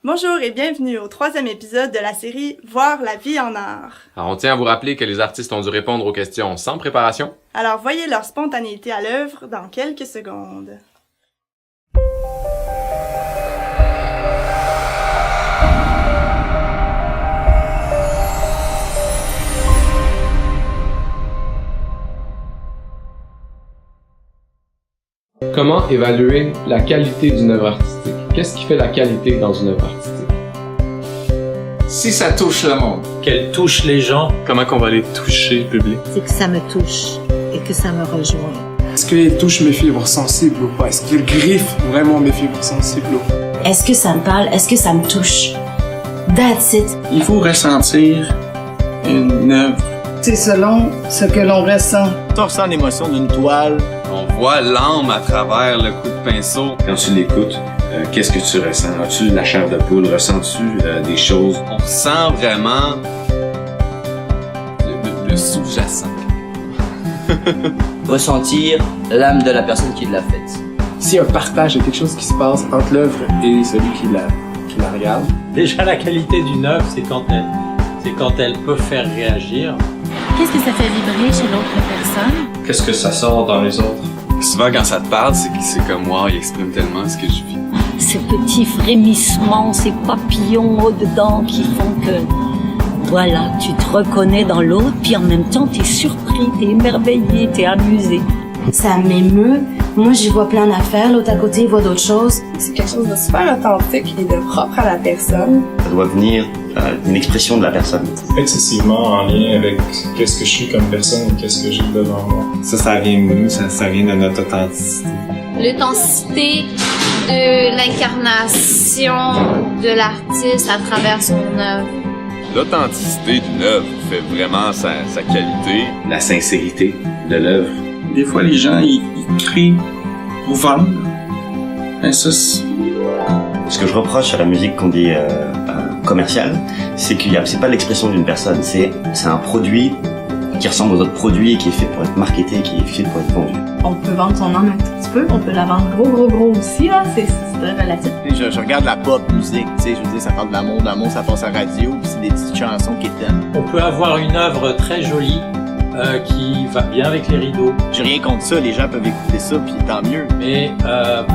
Bonjour et bienvenue au 3e épisode de la série Voir la vie en art. Alors, on tient à vous rappeler que les artistes ont dû répondre aux questions sans préparation. Alors voyez leur spontanéité à l'œuvre dans quelques secondes. Comment évaluer la qualité d'une œuvre artistique? Qu'est-ce qui fait la qualité dans une œuvre artistique? Si ça touche le monde. Qu'elle touche les gens. Comment qu'on va les toucher, le public? C'est que ça me touche et que ça me rejoint. Est-ce qu'il touche mes fibres sensibles ou pas? Est-ce qu'il griffe vraiment mes fibres sensibles ou pas? Est-ce que ça me parle? Est-ce que ça me touche? That's it. Il faut ressentir une œuvre. C'est selon ce que l'on ressent. On ressent l'émotion d'une toile. On voit l'âme à travers le coup de pinceau. Quand tu l'écoutes, qu'est-ce que tu ressens? As-tu la chair de poule? Ressens-tu des choses? On ressent vraiment le sous-jacent. Ressentir l'âme de la personne qui l'a faite. Si un partage de quelque chose qui se passe entre l'œuvre et celui qui la regarde. Déjà, la qualité d'une œuvre, c'est quand elle peut faire réagir. Qu'est-ce que ça fait vibrer chez l'autre personne? Qu'est-ce que ça sort dans les autres? Souvent, quand ça te parle, c'est comme wow, il exprime tellement ce que je vis. Ces petits frémissements, ces papillons au-dedans qui font que, voilà, tu te reconnais dans l'autre, puis en même temps, t'es surpris, t'es émerveillé, t'es amusé. Ça m'émeut. Moi, j'y vois plein d'affaires. L'autre à côté, il voit d'autres choses. C'est quelque chose de super authentique et de propre à la personne. Ça doit venir d'une expression de la personne. Excessivement en lien avec qu'est-ce que je suis comme personne et qu'est-ce que j'ai devant moi. Ça vient de nous, ça vient de notre authenticité. L'authenticité de l'incarnation de l'artiste à travers son œuvre. L'authenticité d'une œuvre fait vraiment sa qualité. La sincérité de l'œuvre. Des fois, les gens, ils créent pour vendre. Et ça, ce que je reproche à la musique qu'on dit commerciale, c'est c'est pas l'expression d'une personne, c'est un produit qui ressemble aux autres produits, qui est fait pour être marketé, qui est fait pour être vendu. On peut vendre son âme un tout petit peu, on peut la vendre gros aussi, là, c'est très relatif. Je regarde la pop musique, tu sais, je veux dire, ça parle de l'amour, ça passe à la radio, puis c'est des petites chansons qui t'aiment. On peut avoir une œuvre très jolie, qui va bien avec les rideaux. J'ai rien contre ça, les gens peuvent écouter ça, puis tant mieux. Mais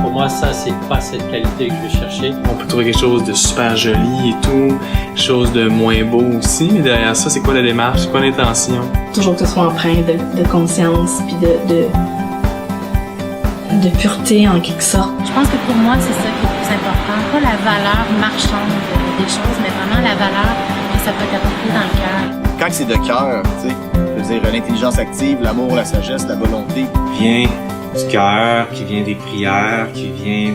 pour moi, ça, c'est pas cette qualité que je vais chercher. On peut trouver quelque chose de super joli et tout, quelque chose de moins beau aussi, mais derrière ça, c'est quoi la démarche, c'est quoi l'intention? Toujours que ce soit empreint de conscience, puis de pureté en quelque sorte. Je pense que pour moi, c'est ça qui est le plus important. Pas la valeur marchande des choses, mais vraiment la valeur que ça peut t'apporter dans le cœur. Quand c'est de cœur, tu sais, je veux dire, l'intelligence active, l'amour, la sagesse, la volonté. Vient du cœur, qui vient des prières, qui vient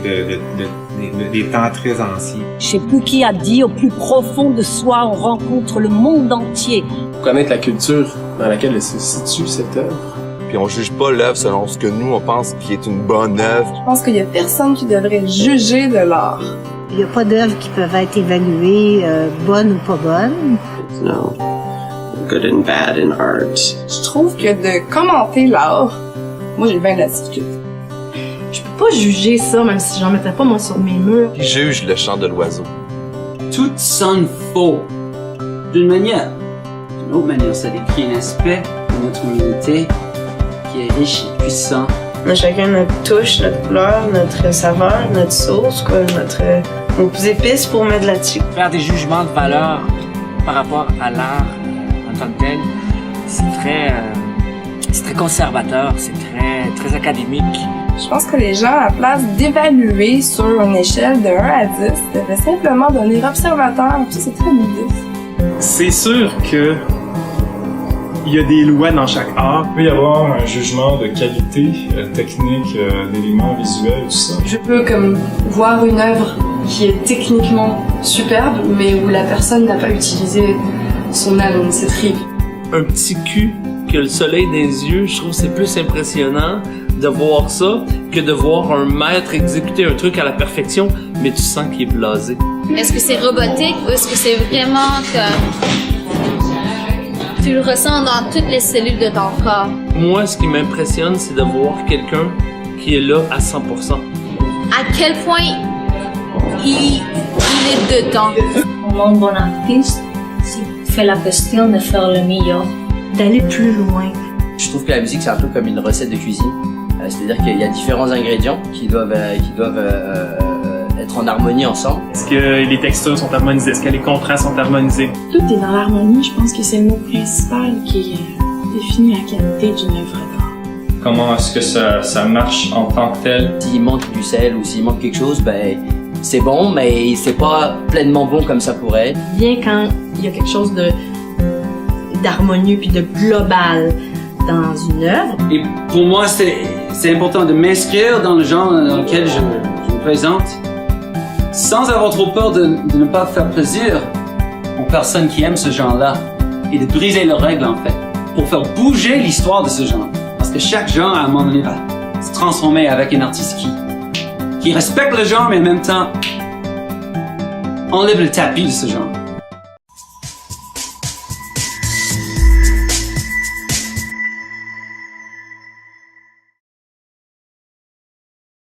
des temps très anciens. Chez Pouki a dit, au plus profond de soi, on rencontre le monde entier. Pour connaître la culture dans laquelle elle se situe, cette œuvre. Puis on juge pas l'œuvre selon ce que nous, on pense qui est une bonne œuvre. Je pense qu'il y a personne qui devrait juger de l'art. Il n'y a pas d'œuvres qui peuvent être évaluées bonnes ou pas bonnes. No. Good and bad in art. Je trouve que de commenter l'art, moi j'ai bien de la difficulté. Je peux pas juger ça, même si j'en mettrais pas moi sur mes murs. Qui juge le chant de l'oiseau. Tout sonne faux. D'une manière. D'une autre manière, ça décrit un aspect de notre humanité qui est riche et puissant. On a chacun notre touche, notre couleur, notre saveur, notre sauce, nos épices pour mettre là-dessus. Faire des jugements de valeur par rapport à l'art en tant que tel, c'est très conservateur, c'est très académique. Je pense que les gens, à la place d'évaluer sur une échelle de 1 à 10, devraient simplement donner observateur, puis c'est très nudiste. C'est sûr que il y a des lois dans chaque art. Il peut y avoir un jugement de qualité technique, d'éléments visuels, tout ça. Je peux comme voir une œuvre qui est techniquement superbe, mais où la personne n'a pas utilisé son âme, c'est trivial. Un petit cul que le soleil dans les yeux, je trouve que c'est plus impressionnant de voir ça que de voir un maître exécuter un truc à la perfection, mais tu sens qu'il est blasé. Est-ce que c'est robotique ou est-ce que c'est vraiment comme tu le ressens dans toutes les cellules de ton corps? Moi, ce qui m'impressionne, c'est de voir quelqu'un qui est là à 100%. À quel point il les deux temps. Pour un bon artiste, c'est la question de faire le meilleur, d'aller plus loin. Je trouve que la musique, c'est un peu comme une recette de cuisine. C'est-à-dire qu'il y a différents ingrédients qui doivent être en harmonie ensemble. Est-ce que les textures sont harmonisées? Est-ce que les contrastes sont harmonisés? Tout est dans l'harmonie. Je pense que c'est le mot principal qui définit la qualité d'une œuvre d'art. Comment est-ce que ça marche en tant que tel? S'il manque du sel ou s'il manque quelque chose, ben c'est bon, mais c'est pas pleinement bon comme ça pourrait être. Bien quand il y a quelque chose d'harmonieux puis de global dans une œuvre. Et pour moi, c'est important de m'inscrire dans le genre dans lequel je me présente, sans avoir trop peur de ne pas faire plaisir aux personnes qui aiment ce genre-là, et de briser leurs règles en fait, pour faire bouger l'histoire de ce genre. Parce que chaque genre, à un moment donné, va se transformer avec un artiste qui respecte le genre, mais en même temps enlève le tapis de ce genre.